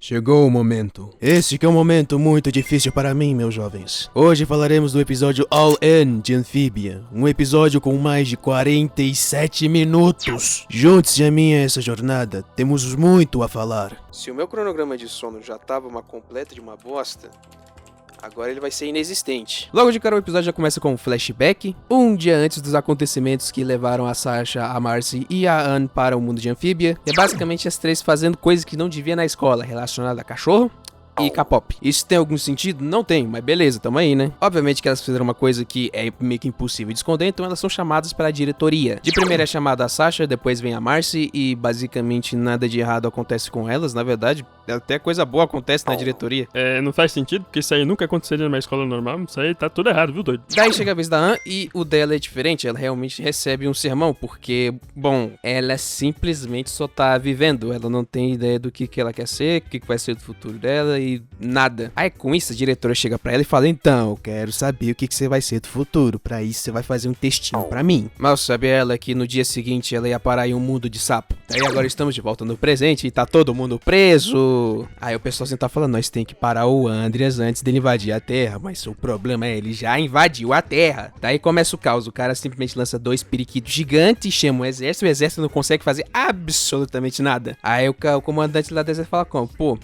Chegou o momento. Esse que é um momento muito difícil para mim, meus jovens. Hoje falaremos do episódio All In de Amphibia. Um episódio com mais de 47 minutos. Junte-se a mim a essa jornada. Temos muito a falar. Se o meu cronograma de sono já tava uma completa de uma bosta, agora ele vai ser inexistente. Logo de cara o episódio já começa com um flashback, um dia antes dos acontecimentos que levaram a Sasha, a Marcy e a Anne para o mundo de Amphibia. E é basicamente as três fazendo coisas que não devia na escola, relacionada a cachorro e K-pop. Isso tem algum sentido? Não tem, mas beleza, tamo aí, né? Obviamente que elas fizeram uma coisa que é meio que impossível de esconder, então elas são chamadas pela diretoria. De primeira é chamada a Sasha, depois vem a Marcy e basicamente nada de errado acontece com elas, na verdade, até coisa boa acontece na diretoria. Não faz sentido, porque isso aí nunca aconteceria numa escola normal, isso aí tá tudo errado, viu, doido? Daí chega a vez da Anne e o dela é diferente, ela realmente recebe um sermão, porque, bom, ela simplesmente só tá vivendo, ela não tem ideia do que ela quer ser, o que vai ser do futuro dela e nada. Aí com isso a diretora chega pra ela e fala: então, eu quero saber o que você vai ser do futuro, pra isso você vai fazer um textinho pra mim. Mal sabe ela que no dia seguinte ela ia parar em um mundo de sapo. Daí agora estamos de volta no presente e tá todo mundo preso. Aí o pessoal assim tá falando: nós tem que parar o Andreas antes dele invadir a Terra, mas o problema é ele já invadiu a Terra. Daí começa o caos, o cara simplesmente lança 2 periquitos gigantes, chama o exército não consegue fazer absolutamente nada. Aí o comandante lá do exército fala como: pô,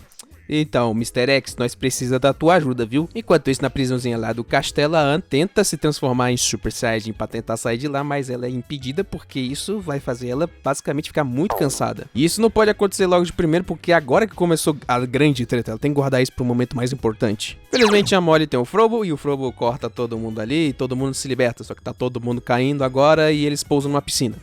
então, Mr. X, nós precisamos da tua ajuda, viu? Enquanto isso, na prisãozinha lá do castelo, a Anne tenta se transformar em Super Saiyajin pra tentar sair de lá, mas ela é impedida porque isso vai fazer ela basicamente ficar muito cansada. E isso não pode acontecer logo de primeiro, porque agora que começou a grande treta, ela tem que guardar isso pro momento mais importante. Felizmente a Molly tem o Frobo, e o Frobo corta todo mundo ali, e todo mundo se liberta, só que tá todo mundo caindo agora e eles pousam numa piscina.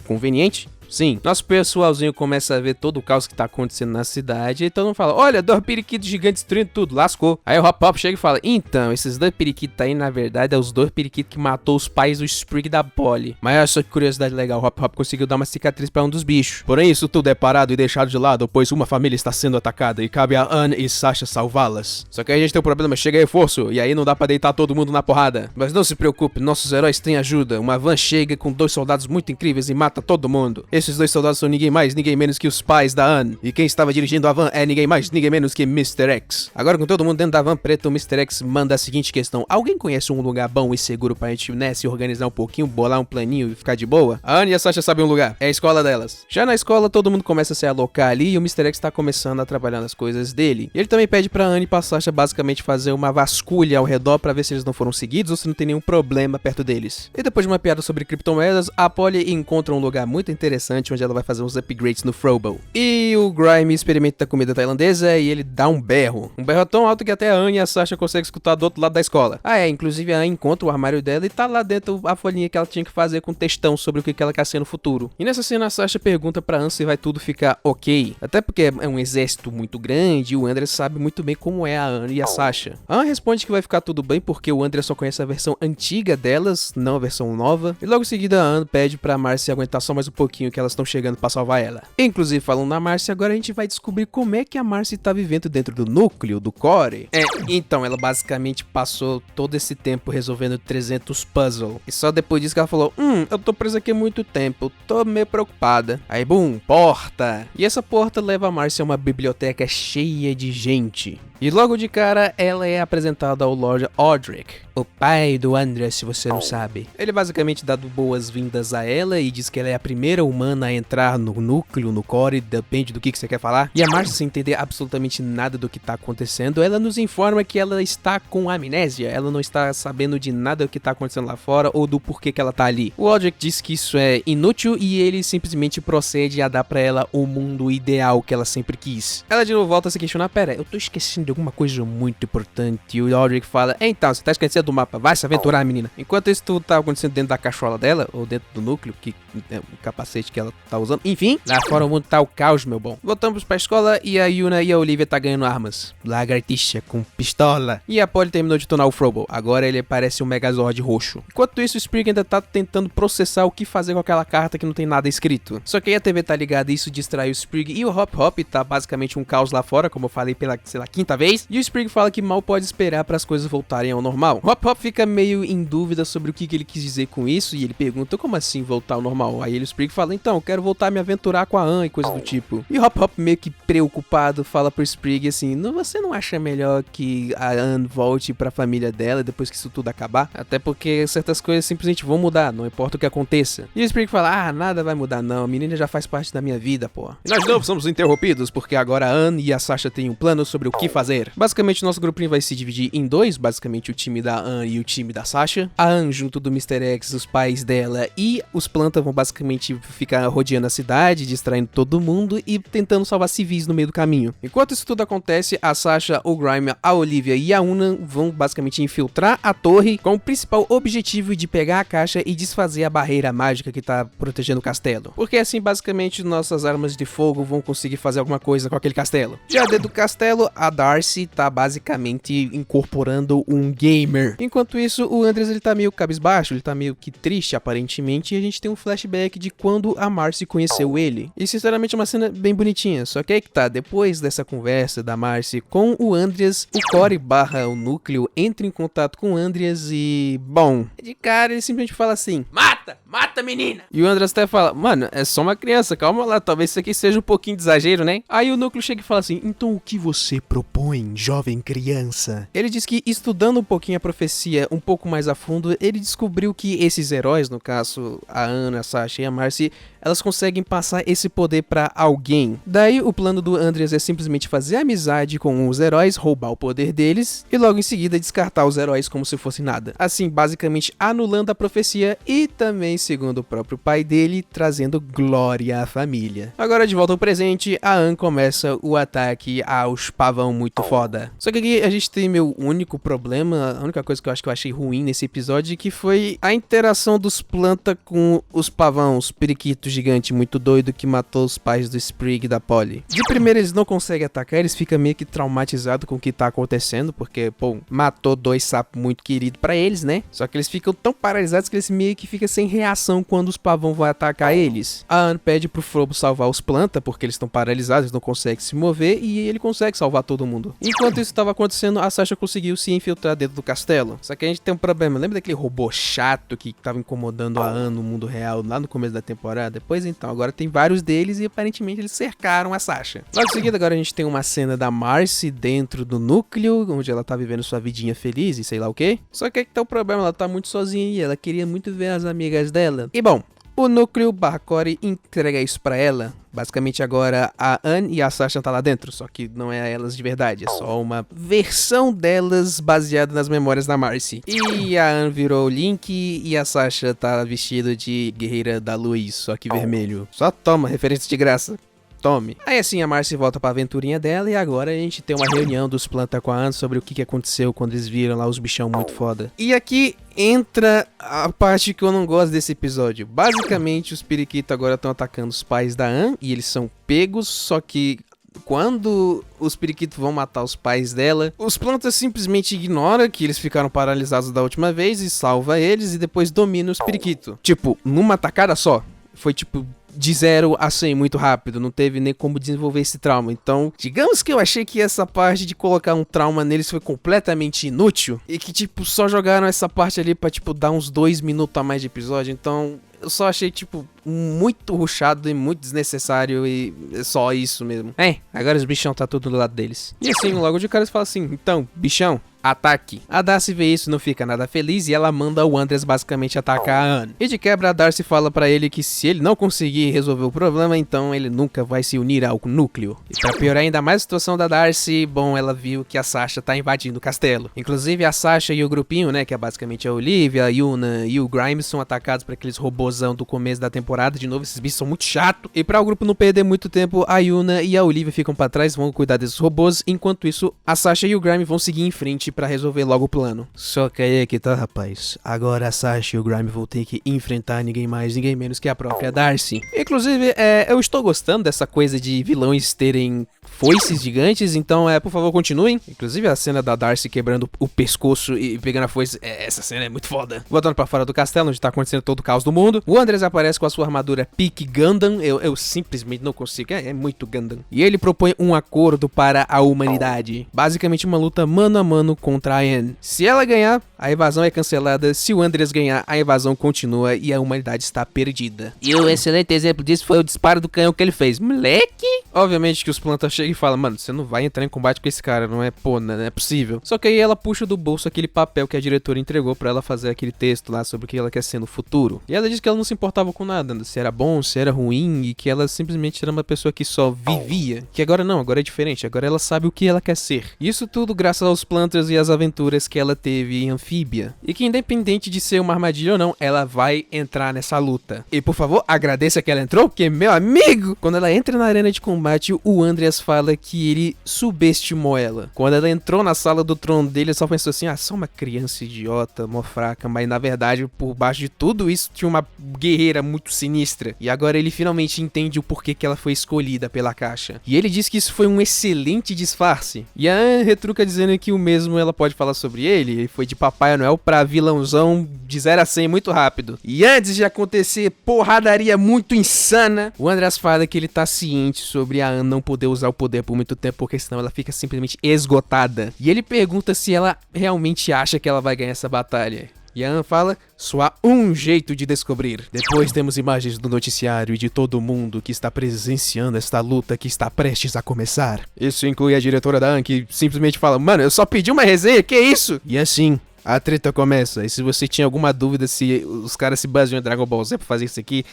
Conveniente? Sim, nosso pessoalzinho começa a ver todo o caos que tá acontecendo na cidade e todo mundo fala: olha, 2 periquitos gigantes destruindo tudo, lascou. Aí o Hop Hop chega e fala: então, esses 2 periquitos aí na verdade é os 2 periquitos que matou os pais do Sprig da Polly. Mas olha só que curiosidade legal, o Hop Hop conseguiu dar uma cicatriz pra um dos bichos. Porém isso tudo é parado e deixado de lado, pois uma família está sendo atacada e cabe a Anne e Sasha salvá-las. Só que aí a gente tem um problema, chega reforço e aí não dá pra deitar todo mundo na porrada. Mas não se preocupe, nossos heróis têm ajuda. Uma van chega com 2 soldados muito incríveis e mata todo mundo. Esses 2 soldados são ninguém mais, ninguém menos que os pais da Anne. E quem estava dirigindo a van é ninguém mais, ninguém menos que Mr. X. Agora com todo mundo dentro da van preta, o Mr. X manda a seguinte questão: alguém conhece um lugar bom e seguro pra gente, né, se organizar um pouquinho, bolar um planinho e ficar de boa? A Anne e a Sasha sabem um lugar, é a escola delas. Já na escola, todo mundo começa a se alocar ali e o Mr. X tá começando a trabalhar nas coisas dele. E ele também pede pra Anne e pra Sasha basicamente fazer uma vasculha ao redor pra ver se eles não foram seguidos ou se não tem nenhum problema perto deles. E depois de uma piada sobre criptomoedas, a Polly encontra um lugar muito interessante onde ela vai fazer uns upgrades no Frobo. E o Grime experimenta a comida tailandesa e ele dá um berro. Um berro tão alto que até a Anne e a Sasha conseguem escutar do outro lado da escola. Inclusive a Anne encontra o armário dela e tá lá dentro a folhinha que ela tinha que fazer com textão sobre o que ela quer ser no futuro. E nessa cena a Sasha pergunta pra Anne se vai tudo ficar ok. Até porque é um exército muito grande e o Andreas sabe muito bem como é a Anne e a Sasha. A Anne responde que vai ficar tudo bem porque o Andreas só conhece a versão antiga delas, não a versão nova. E logo em seguida a Anne pede pra Marcy aguentar só mais um pouquinho que elas estão chegando pra salvar ela. Inclusive, falando na Marcy, agora a gente vai descobrir como é que a Marcy tá vivendo dentro do núcleo, do core. Então, ela basicamente passou todo esse tempo resolvendo 300 puzzles. E só depois disso que ela falou: eu tô presa aqui há muito tempo, tô meio preocupada. Aí, bum, porta. E essa porta leva a Marcy a uma biblioteca cheia de gente. E logo de cara, ela é apresentada ao Lord Audric, o pai do Andreas, se você não sabe. Ele basicamente dá boas-vindas a ela e diz que ela é a primeira humana a entrar no núcleo, no core, depende do que você quer falar. E a Marcy, sem entender absolutamente nada do que tá acontecendo, ela nos informa que ela está com amnésia, ela não está sabendo de nada do que tá acontecendo lá fora ou do porquê que ela tá ali. O Audric diz que isso é inútil e ele simplesmente procede a dar pra ela o mundo ideal que ela sempre quis. Ela de novo volta a se questionar: pera, eu tô esquecendo de alguma coisa muito importante. E o Audric fala: então, você tá esquecendo do mapa, vai se aventurar, menina. Enquanto isso tudo tá acontecendo dentro da cachola dela, ou dentro do núcleo, que é o capacete que ela tá usando. Enfim, lá fora o mundo tá o caos, meu bom. Voltamos pra escola e a Yuna e a Olivia tá ganhando armas. Lagartixa com pistola. E a Polly terminou de tornar o Frobo. Agora ele parece um Megazord roxo. Enquanto isso, o Sprig ainda tá tentando processar o que fazer com aquela carta que não tem nada escrito. Só que aí a TV tá ligada e isso distrai o Sprig e o Hop Hop tá basicamente um caos lá fora, como eu falei pela, sei lá, 5ª vez. E o Sprig fala que mal pode esperar para as coisas voltarem ao normal. Hop Hop fica meio em dúvida sobre o que ele quis dizer com isso e ele pergunta: como assim voltar ao normal? normal. Aí o Sprig fala, então, eu quero voltar a me aventurar com a Anne e coisa do tipo. E Hop Hop meio que preocupado fala pro Sprig assim, você não acha melhor que a Anne volte pra família dela depois que isso tudo acabar? Até porque certas coisas simplesmente vão mudar, não importa o que aconteça. E o Sprig fala, nada vai mudar não, a menina já faz parte da minha vida, pô. E nós não somos interrompidos, porque agora a Anne e a Sasha têm um plano sobre o que fazer. Basicamente, nosso grupinho vai se dividir em dois, basicamente o time da Anne e o time da Sasha. A Anne junto do Mr. X, os pais dela e os plantas vão basicamente ficar rodeando a cidade, distraindo todo mundo e tentando salvar civis no meio do caminho. Enquanto isso tudo acontece, a Sasha, o Grime, a Olivia e a Una vão basicamente infiltrar a torre com o principal objetivo de pegar a caixa e desfazer a barreira mágica que tá protegendo o castelo. Porque assim, basicamente, nossas armas de fogo vão conseguir fazer alguma coisa com aquele castelo. Já dentro do castelo, a Darcy tá basicamente incorporando um gamer. Enquanto isso, o Andres ele tá meio cabisbaixo, ele tá meio que triste aparentemente, e a gente tem um flashback de quando a Marcy conheceu ele. E sinceramente é uma cena bem bonitinha, só que aí que tá, depois dessa conversa da Marcy com o Andreas, o Corey / o núcleo entra em contato com o Andreas e, bom, de cara ele simplesmente fala assim, mata menina! E o Andreas até fala, mano, é só uma criança, calma lá, talvez isso aqui seja um pouquinho de exagero, né? Aí o núcleo chega e fala assim, então o que você propõe, jovem criança? Ele diz que estudando um pouquinho a profecia um pouco mais a fundo, ele descobriu que esses heróis, no caso a Ana, a Sasha e a Marcy, elas conseguem passar esse poder pra alguém. Daí o plano do Andreas é simplesmente fazer amizade com os heróis, roubar o poder deles e logo em seguida descartar os heróis como se fosse nada. Assim, basicamente anulando a profecia e também, segundo o próprio pai dele, trazendo glória à família. Agora de volta ao presente, a Anne começa o ataque aos pavão muito foda. Só que aqui a gente tem meu único problema, a única coisa que eu achei ruim nesse episódio, que foi a interação dos planta com os pavão, os periquitos gigante muito doido que matou os pais do Sprig e da Polly. De primeiro eles não conseguem atacar, eles ficam meio que traumatizados com o que tá acontecendo, porque, pô, matou 2 sapos muito queridos pra eles, né? Só que eles ficam tão paralisados que eles meio que ficam sem reação quando os pavão vão atacar eles. A Anne pede pro Frobo salvar os planta, porque eles estão paralisados, eles não conseguem se mover, e ele consegue salvar todo mundo. Enquanto isso estava acontecendo, a Sasha conseguiu se infiltrar dentro do castelo. Só que a gente tem um problema, lembra daquele robô chato que tava incomodando a Anne no mundo real lá no começo da temporada? Pois então, agora tem vários deles e aparentemente eles cercaram a Sasha. Logo em seguida, agora a gente tem uma cena da Marcy dentro do núcleo, onde ela tá vivendo sua vidinha feliz e sei lá o que. Só que aí que tá o problema, ela tá muito sozinha e ela queria muito ver as amigas dela. E bom, o núcleo / Corey entrega isso pra ela. Basicamente agora a Anne e a Sasha tá lá dentro, só que não é elas de verdade, é só uma versão delas baseada nas memórias da Marcy. E a Anne virou o Link e a Sasha tá vestida de guerreira da luz, só que vermelho. Só toma, referência de graça. Tome. Aí assim a Marcy volta pra aventurinha dela e agora a gente tem uma reunião dos planta com a Anne sobre o que aconteceu quando eles viram lá os bichão muito foda. E aqui entra a parte que eu não gosto desse episódio. Basicamente os periquitos agora estão atacando os pais da Anne e eles são pegos, só que quando os periquitos vão matar os pais dela, os plantas simplesmente ignoram que eles ficaram paralisados da última vez e salva eles e depois domina os periquitos. Tipo, numa tacada só. Foi tipo de 0 a 100 muito rápido, não teve nem como desenvolver esse trauma. Então, digamos que eu achei que essa parte de colocar um trauma neles foi completamente inútil e que tipo só jogaram essa parte ali pra tipo dar uns 2 minutos a mais de episódio. Então, eu só achei tipo muito rushado e muito desnecessário e é só isso mesmo. Agora os bichão tá tudo do lado deles. E assim, logo de cara eles falam assim, então, bichão, ataque. A Darcy vê isso, não fica nada feliz e ela manda o Andreas basicamente atacar a Anne. E de quebra a Darcy fala pra ele que se ele não conseguir resolver o problema, então ele nunca vai se unir ao núcleo. E pra piorar ainda mais a situação da Darcy, bom, ela viu que a Sasha tá invadindo o castelo. Inclusive a Sasha e o grupinho, né, que é basicamente a Olivia, a Yuna e o Grimes são atacados por aqueles robôzão do começo da temporada. De novo, esses bichos são muito chatos. E pra o grupo não perder muito tempo, a Yuna e a Olivia ficam pra trás, vão cuidar desses robôs. Enquanto isso, a Sasha e o Grime vão seguir em frente pra resolver logo o plano. Só que aí é que tá, rapaz. Agora a Sasha e o Grime vão ter que enfrentar ninguém mais, ninguém menos que a própria Darcy. Inclusive, eu estou gostando dessa coisa de vilões terem foices gigantes, então por favor continuem. Inclusive a cena da Darcy quebrando o pescoço e pegando a foice, essa cena é muito foda. Voltando pra fora do castelo, onde tá acontecendo todo o caos do mundo, o Andreas aparece com a sua armadura Peak Gundam, eu simplesmente não consigo, é muito Gundam. E ele propõe um acordo para a humanidade, basicamente uma luta mano a mano contra a Anne. Se ela ganhar, a invasão é cancelada. Se o Andreas ganhar, a invasão continua e a humanidade está perdida. E o excelente exemplo disso foi o disparo do canhão que ele fez. Moleque! Obviamente que os plantas chegam e falam, mano, você não vai entrar em combate com esse cara, não é, pô, não é possível. Só que aí ela puxa do bolso aquele papel que a diretora entregou pra ela fazer aquele texto lá sobre o que ela quer ser no futuro. E ela disse que ela não se importava com nada, se era bom, se era ruim, e que ela simplesmente era uma pessoa que só vivia. Que agora não, agora é diferente, agora ela sabe o que ela quer ser. Isso tudo graças aos plantas e às aventuras que ela teve em Anfíbia. E que independente de ser uma armadilha ou não, ela vai entrar nessa luta. E por favor, agradeça que ela entrou, porque meu amigo, quando ela entra na arena de combate, o Andreas fala que ele subestimou ela. Quando ela entrou na sala do trono dele, ele só pensou assim, só uma criança idiota, mó fraca, mas na verdade, por baixo de tudo isso, tinha uma guerreira muito sinistra. E agora ele finalmente entende o porquê que ela foi escolhida pela caixa. E ele diz que isso foi um excelente disfarce. E a Anne retruca dizendo que o mesmo ela pode falar sobre ele foi de Papai Noel pra vilãozão de 0 a 100 muito rápido. E antes de acontecer porradaria muito insana, o Andreas fala que ele tá ciente sobre a Anne não poder usar o poder por muito tempo, porque senão ela fica simplesmente esgotada. E ele pergunta se ela realmente acha que ela vai ganhar essa batalha. E a Anne fala, só há um jeito de descobrir. Depois temos imagens do noticiário e de todo mundo que está presenciando esta luta que está prestes a começar. Isso inclui a diretora da Anne, que simplesmente fala, mano, eu só pedi uma resenha, que isso? E assim, a treta começa. E se você tinha alguma dúvida se os caras se baseiam em Dragon Ball Z pra fazer isso aqui,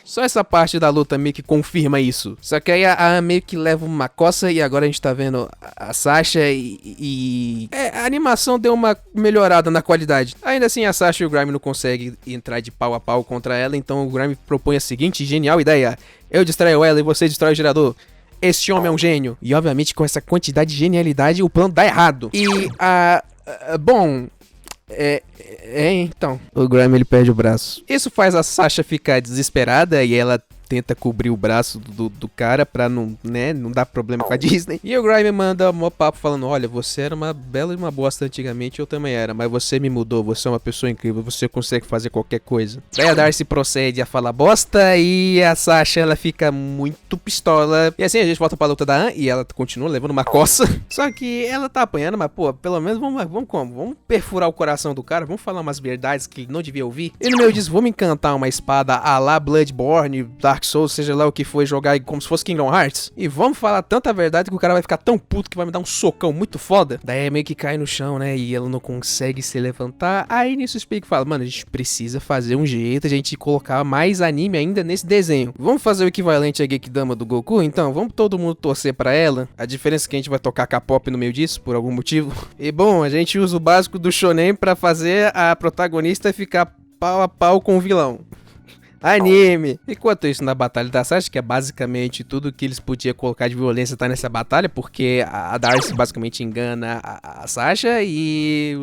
só essa parte da luta meio que confirma isso. Só que aí a Anne meio que leva uma coça e agora a gente tá vendo a Sasha a animação deu uma melhorada na qualidade. Ainda assim a Sasha e o Grime não conseguem entrar de pau a pau contra ela, então o Grime propõe a seguinte genial ideia. Eu distraio ela e você distrai o gerador. Este homem é um gênio. E obviamente com essa quantidade de genialidade o plano dá errado. E bom... então, o Grime ele perde o braço. Isso faz a Sasha ficar desesperada e ela tenta cobrir o braço do cara pra não dar problema com a Disney. E o Grime manda um papo falando, olha, você era uma bela e uma bosta antigamente, eu também era, mas você me mudou, você é uma pessoa incrível, você consegue fazer qualquer coisa. Daí a Darcy procede a falar bosta e a Sasha ela fica muito pistola. E assim a gente volta pra luta da Anne e ela continua levando uma coça. Só que ela tá apanhando, mas pô, pelo menos vamos como? Vamos perfurar o coração do cara, vamos falar umas verdades que ele não devia ouvir. Ele meio diz, vamos encantar uma espada a la Bloodborne, Dark Souls, seja lá o que for, jogar como se fosse Kingdom Hearts. E vamos falar tanta verdade que o cara vai ficar tão puto que vai me dar um socão muito foda. Daí é meio que cai no chão, né? E ela não consegue se levantar. Aí nisso o Speak fala, mano, a gente precisa fazer um jeito, a gente colocar mais anime ainda nesse desenho. Vamos fazer o equivalente a Gekidama do Goku? Então, vamos todo mundo torcer pra ela. A diferença é que a gente vai tocar K-pop no meio disso, por algum motivo. E bom, a gente usa o básico do shonen pra fazer a protagonista ficar pau a pau com o vilão. Anime! Enquanto isso, na Batalha da Sasha, que é basicamente tudo que eles podiam colocar de violência tá nessa batalha, porque a Darcy basicamente engana a Sasha e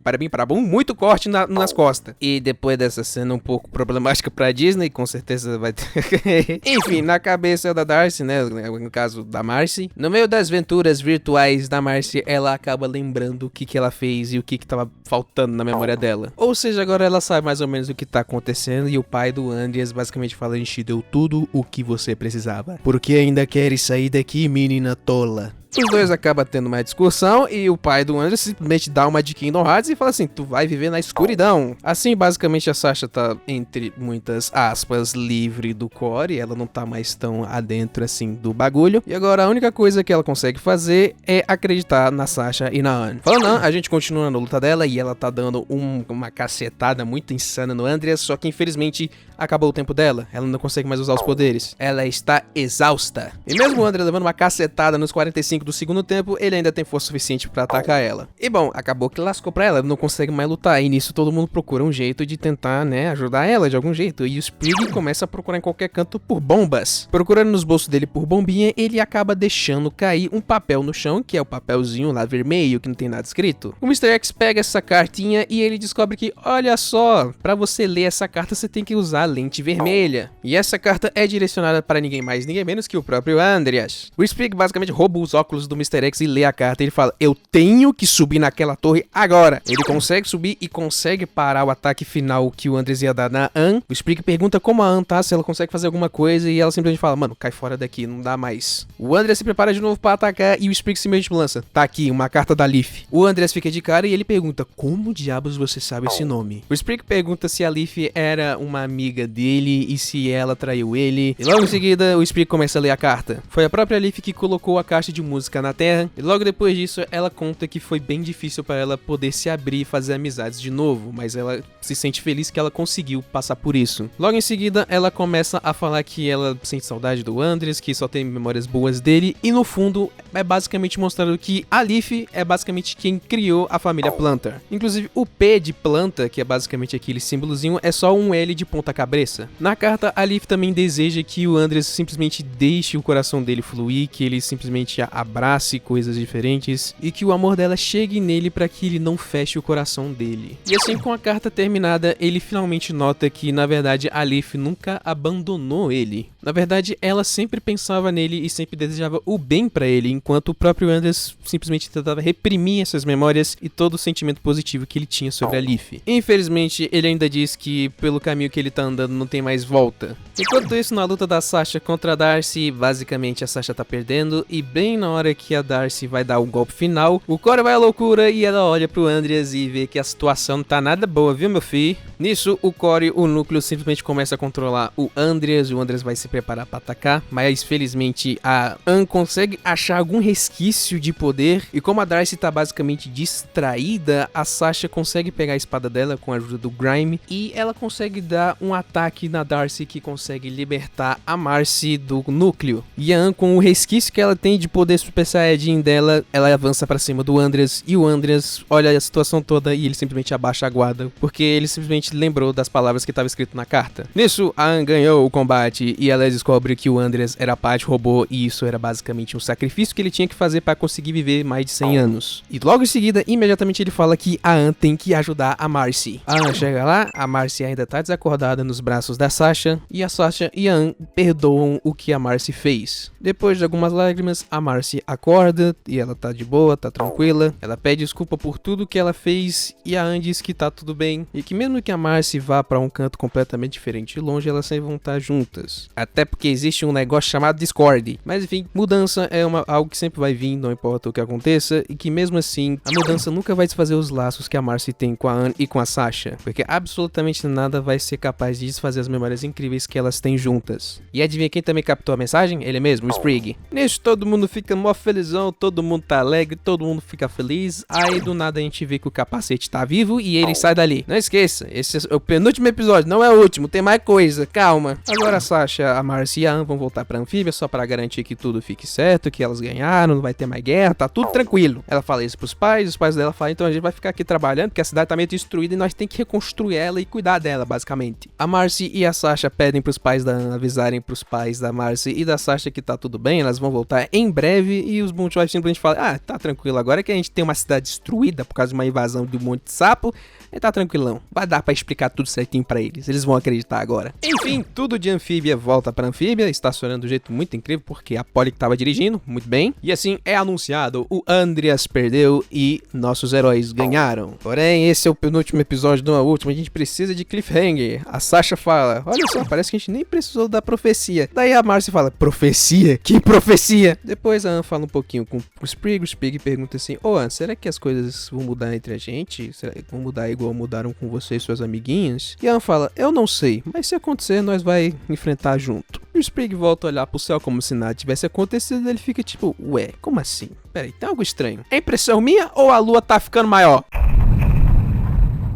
para mim, para bom, muito corte nas costas. E depois dessa cena um pouco problemática pra Disney, com certeza vai ter... Enfim, na cabeça da Darcy, né, no caso da Marcy, no meio das aventuras virtuais da Marcy, ela acaba lembrando o que ela fez e o que tava faltando na memória dela. Ou seja, agora ela sabe mais ou menos o que tá acontecendo e o pai do Andreas basicamente fala, a gente deu tudo o que você precisava. Por que ainda queres sair daqui, menina tola? Os dois acabam tendo uma discussão e o pai do Andreas simplesmente dá uma de Kingdom Hearts e fala assim, tu vai viver na escuridão. Assim, basicamente, a Sasha tá, entre muitas aspas, livre do core, ela não tá mais tão adentro, assim, do bagulho. E agora a única coisa que ela consegue fazer é acreditar na Sasha e na Anne. Falando não, a gente continua na luta dela e ela tá dando uma cacetada muito insana no Andreas, só que infelizmente acabou o tempo dela, ela não consegue mais usar os poderes. Ela está exausta. E mesmo o Andreas levando uma cacetada nos 45 do segundo tempo, ele ainda tem força suficiente pra atacar ela. E bom, acabou que lascou pra ela não consegue mais lutar. E nisso todo mundo procura um jeito de tentar, né, ajudar ela de algum jeito. E o Sprig começa a procurar em qualquer canto por bombas. Procurando nos bolsos dele por bombinha, ele acaba deixando cair um papel no chão, que é o papelzinho lá vermelho, que não tem nada escrito. O Mr. X pega essa cartinha e ele descobre que, olha só, pra você ler essa carta você tem que usar a lente vermelha. E essa carta é direcionada para ninguém mais, ninguém menos que o próprio Andreas. O Sprig basicamente rouba os óculos óculos do Mr. X e lê a carta. Ele fala, eu tenho que subir naquela torre agora. Ele consegue subir e consegue parar o ataque final que o Andreas ia dar na Anne. O Sprig pergunta como a Anne tá, se ela consegue fazer alguma coisa, e ela simplesmente fala, mano, cai fora daqui, não dá mais. O Andreas se prepara de novo pra atacar e o Sprig simplesmente lança, tá aqui, uma carta da Leaf. O Andreas fica de cara e ele pergunta, como diabos você sabe esse nome? O Sprig pergunta se a Leaf era uma amiga dele e se ela traiu ele. E logo em seguida, o Sprig começa a ler a carta. Foi a própria Leaf que colocou a caixa de música na terra, e logo depois disso, ela conta que foi bem difícil pra ela poder se abrir e fazer amizades de novo, mas ela se sente feliz que ela conseguiu passar por isso. Logo em seguida, ela começa a falar que ela sente saudade do Andreas, que só tem memórias boas dele, e no fundo, é basicamente mostrando que a Leaf é basicamente quem criou a família Planter. Inclusive, o P de planta, que é basicamente aquele símbolozinho, é só um L de ponta cabeça. Na carta, a Leaf também deseja que o Andreas simplesmente deixe o coração dele fluir, que ele simplesmente abrace coisas diferentes, e que o amor dela chegue nele para que ele não feche o coração dele. E assim, com a carta terminada, ele finalmente nota que, na verdade, a Leaf nunca abandonou ele. Na verdade, ela sempre pensava nele e sempre desejava o bem pra ele, enquanto o próprio Andreas simplesmente tentava reprimir essas memórias e todo o sentimento positivo que ele tinha sobre a Leaf. Infelizmente, ele ainda diz que pelo caminho que ele tá andando não tem mais volta. Enquanto isso, na luta da Sasha contra a Darcy, basicamente a Sasha tá perdendo, e bem na hora que a Darcy vai dar o golpe final, o Corey vai à loucura e ela olha pro Andreas e vê que a situação não tá nada boa, viu, meu filho? Nisso, o Corey, o núcleo, simplesmente começa a controlar o Andreas vai se preparar pra atacar, mas felizmente a Anne consegue achar algum resquício de poder, e como a Darcy tá basicamente distraída, a Sasha consegue pegar a espada dela com a ajuda do Grime, e ela consegue dar um ataque na Darcy que consegue libertar a Marcy do núcleo. E a Anne, com o resquício que ela tem de poder Super Saiyajin dela, ela avança pra cima do Andreas, e o Andreas olha a situação toda e ele simplesmente abaixa a guarda, porque ele simplesmente lembrou das palavras que estava escrito na carta. Nisso, a Anne ganhou o combate e ela descobre que o Andreas era parte robô, e isso era basicamente um sacrifício que ele tinha que fazer para conseguir viver mais de 100 anos. E logo em seguida, imediatamente ele fala que a Anne tem que ajudar a Marcy. A Anne chega lá, a Marcy ainda tá desacordada nos braços da Sasha, e a Sasha e a Anne perdoam o que a Marcy fez. Depois de algumas lágrimas, a Marcy acorda e ela tá de boa, tá tranquila. Ela pede desculpa por tudo que ela fez e a Anne diz que tá tudo bem, e que mesmo que a Marcy vá para um canto completamente diferente e longe, elas sempre vão estar juntas. Até porque existe um negócio chamado Discord. Mas enfim, mudança é algo que sempre vai vir, não importa o que aconteça, e que mesmo assim, a mudança nunca vai desfazer os laços que a Marcy tem com a Anne e com a Sasha, porque absolutamente nada vai ser capaz de desfazer as memórias incríveis que elas têm juntas. E adivinha quem também captou a mensagem? Ele mesmo, o Sprig. Nisso todo mundo fica mó felizão, todo mundo tá alegre, todo mundo fica feliz. Aí do nada a gente vê que o capacete tá vivo e ele sai dali. Não esqueça, esse é o penúltimo episódio, não é o último, tem mais coisa, calma. Agora a Sasha, a Marcy e a Anne vão voltar pra Anfíbia só pra garantir que tudo fique certo, que elas ganharam, não vai ter mais guerra, tá tudo tranquilo. Ela fala isso pros pais, os pais dela falam, então a gente vai ficar aqui trabalhando, porque a cidade tá meio destruída e nós tem que reconstruir ela e cuidar dela, basicamente. A Marcy e a Sasha pedem pros pais da Anne avisarem pros pais da Marcy e da Sasha que tá tudo bem, elas vão voltar em breve, e os Moonchild simplesmente falam, ah, tá tranquilo, agora que a gente tem uma cidade destruída por causa de uma invasão de um monte de sapo, tá tranquilão. Vai dar pra explicar tudo certinho pra eles. Eles vão acreditar agora. Enfim, tudo de Anfíbia volta pra Anfíbia, estacionando de um jeito muito incrível, porque a Polly que tava dirigindo, muito bem. E assim, é anunciado, o Andreas perdeu e nossos heróis ganharam. Porém, esse é o penúltimo episódio do último, a gente precisa de cliffhanger. A Sasha fala, olha só, parece que a gente nem precisou da profecia. Daí a Marcy fala, profecia? Que profecia? Depois a Anne fala um pouquinho com o Sprig pergunta assim, ô Anne, será que as coisas vão mudar entre a gente? Será que vão mudar igual mudaram com você e suas amiguinhas? E a Anne fala, eu não sei, mas se acontecer, nós vai enfrentar junto. E o Sprig volta a olhar pro céu como se nada tivesse acontecido, e ele fica tipo, ué, como assim? Peraí, tem algo estranho. É impressão minha ou a lua tá ficando maior?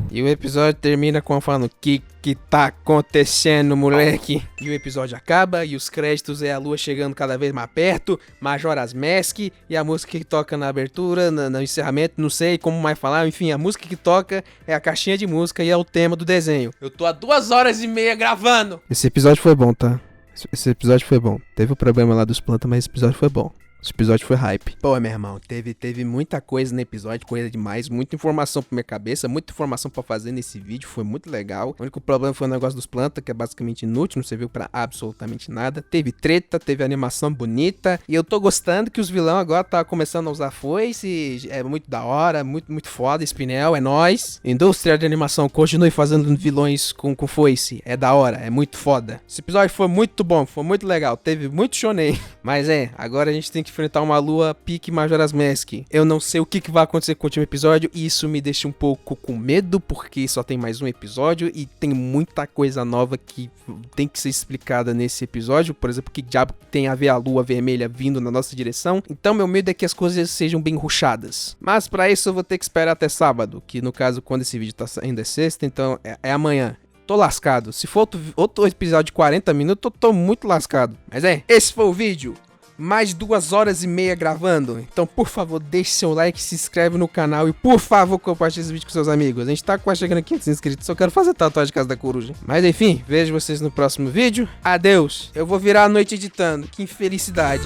E o episódio termina com a falando, que tá acontecendo, moleque? E o episódio acaba, e os créditos é a lua chegando cada vez mais perto, Majora's Mask, e a música que toca na abertura, no encerramento, não sei como mais falar, enfim, a música que toca é a caixinha de música e é o tema do desenho. Eu tô há 2h30 gravando! Esse episódio foi bom, tá? Esse episódio foi bom. Teve o problema lá dos plantas, mas esse episódio foi bom. Esse episódio foi hype. Pô, meu irmão, teve muita coisa no episódio, coisa demais, muita informação pra minha cabeça, muita informação pra fazer nesse vídeo, foi muito legal. O único problema foi o negócio dos plantas, que é basicamente inútil, não serviu pra absolutamente nada. Teve treta, teve animação bonita, e eu tô gostando que os vilões agora tá começando a usar foice, é muito da hora, muito foda, Spinel, é nóis. Indústria de animação, continue fazendo vilões com foice, é da hora, é muito foda. Esse episódio foi muito bom, foi muito legal, teve muito shonen, mas agora a gente tem que enfrentar uma lua pique Majora's Mask. Eu não sei o que vai acontecer com o último episódio, e isso me deixa um pouco com medo, porque só tem mais um episódio e tem muita coisa nova que tem que ser explicada nesse episódio. Por exemplo, que diabo tem a ver a lua vermelha vindo na nossa direção. Então meu medo é que as coisas sejam bem rushadas. Mas pra isso eu vou ter que esperar até sábado, que no caso quando esse vídeo tá saindo é sexta, então é amanhã. Tô lascado. Se for outro episódio de 40 minutos, eu tô muito lascado. Mas esse foi o vídeo. Mais de 2h30 gravando. Então, por favor, deixe seu like, se inscreve no canal e, por favor, compartilhe esse vídeo com seus amigos. A gente tá quase chegando a 500 inscritos, só quero fazer tatuagem de Casa da Coruja. Mas, enfim, vejo vocês no próximo vídeo. Adeus. Eu vou virar a noite editando. Que infelicidade.